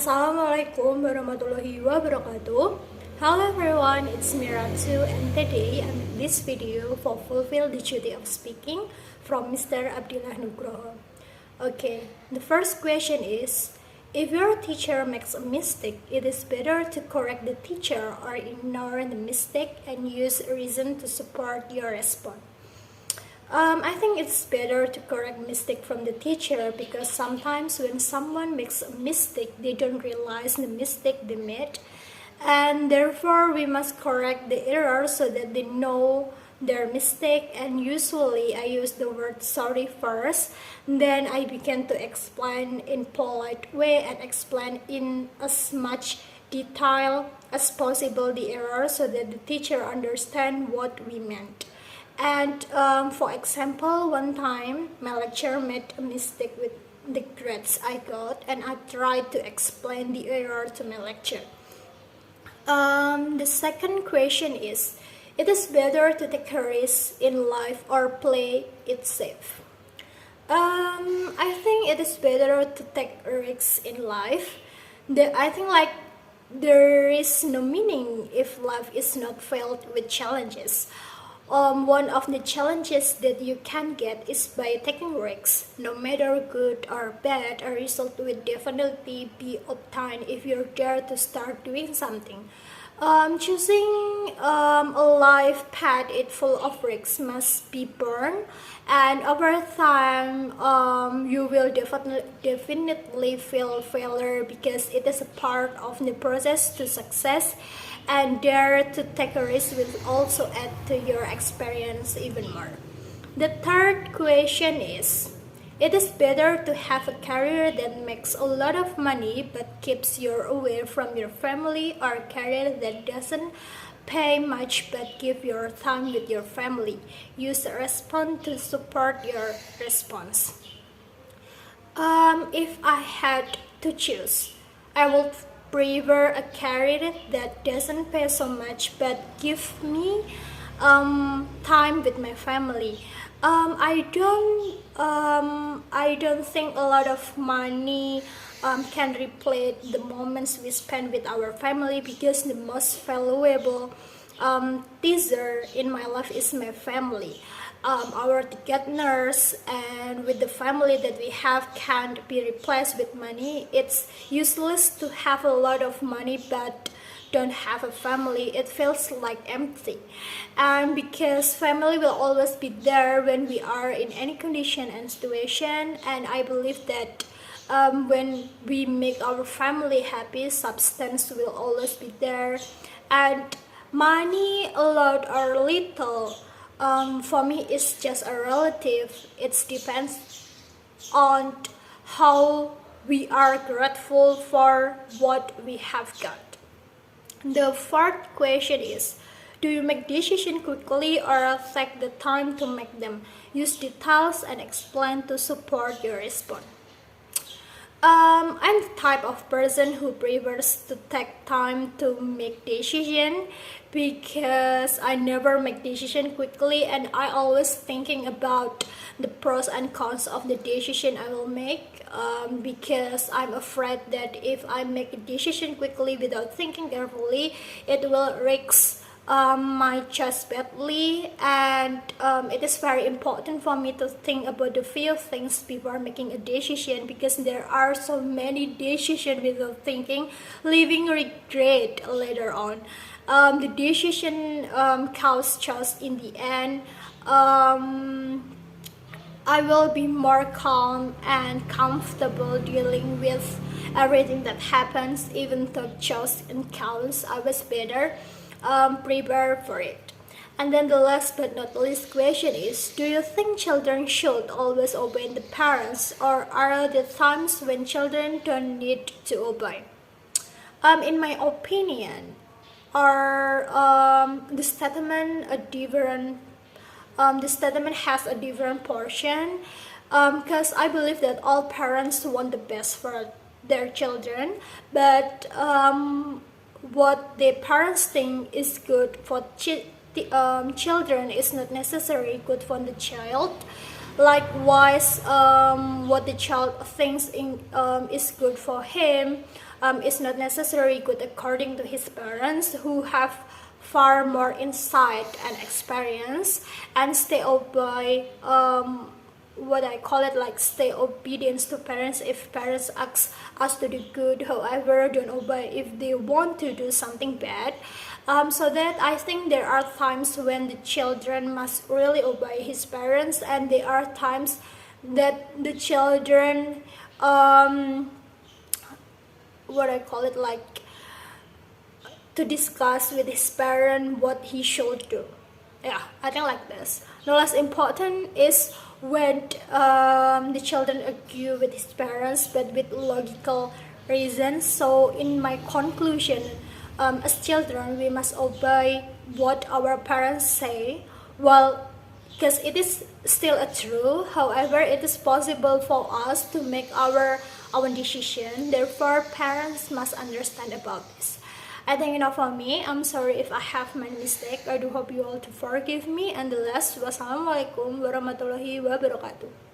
Assalamualaikum warahmatullahi wabarakatuh. Hello everyone, it's Murti and today I made this video for fulfill the duty of speaking from Mr. Abdillah Nugroho. Okay, the first question is, if your teacher makes a mistake, it is better to correct the teacher or ignore the mistake and use reason to support your response. I think it's better to correct mistake from the teacher because sometimes when someone makes a mistake, they don't realize the mistake they made, and therefore we must correct the error so that they know their mistake. And usually I use the word sorry first, then I begin to explain in polite way and explain in as much detail as possible the error so that the teacher understand what we meant. And for example, one time my lecturer made a mistake with the grades I got, and I tried to explain the error to my lecturer. The second question is, it is better to take a risk in life or play it safe? I think it is better to take risks in life. I think there is no meaning if life is not filled with challenges. One of the challenges that you can get is by taking risks. No matter good or bad, a result will definitely be obtained if you're there to start doing something. Choosing a life path it full of risks must be born, and over time you will definitely feel failure because it is a part of the process to success, and dare to take a risk will also add to your experience even more. The third question is, it is better to have a career that makes a lot of money but keeps you away from your family, or a career that doesn't pay much but give your time with your family? Use a response to support your response. If I had to choose, I would prefer a career that doesn't pay so much but give me time with my family. I don't think a lot of money can replace the moments we spend with our family, because the most valuable teaser in my life is my family. Our togetherness and with the family that we have can't be replaced with money. It's useless to have a lot of money but don't have a family. It feels like empty, and because family will always be there when we are in any condition and situation, and I believe that when we make our family happy, substance will always be there. And money, a lot or little, for me it's just a relative. It depends on how we are grateful for what we have got. The fourth question is, do you make decisions quickly or take the time to make them? Use details and explain to support your response. I'm the type of person who prefers to take time to make decision, because I never make decision quickly, and I always thinking about the pros and cons of the decision I will make, because I'm afraid that if I make a decision quickly without thinking carefully, it will risk my choice badly. And it is very important for me to think about the few things before making a decision, because there are so many decisions without thinking, leaving regret later on. The decision counts just in the end. I will be more calm and comfortable dealing with everything that happens, even though just and counts. I was better prepare for it. And then the last but not least question is, do you think children should always obey the parents, or are there times when children don't need to obey? In my opinion, the statement has a different portion, because I believe that all parents want the best for their children, but what the parents think is good for children is not necessarily good for the child. Likewise, what the child thinks is good for him is not necessarily good according to his parents, who have far more insight and experience, and stay obey what I call it, like stay obedience to parents if parents ask us to do good, however don't obey if they want to do something bad. So that I think there are times when the children must really obey his parents, and there are times that the children what I call it, like to discuss with his parent what he should do. Yeah, I think like this. The less important is when the children argue with his parents, but with logical reasons. So in my conclusion, as children, we must obey what our parents say. Well, because it is still a true. However, it is possible for us to make our own decision. Therefore, parents must understand about this. I think enough for me. I'm sorry if I have made mistake. I do hope you all to forgive me. And the last, wassalamualaikum warahmatullahi wabarakatuh.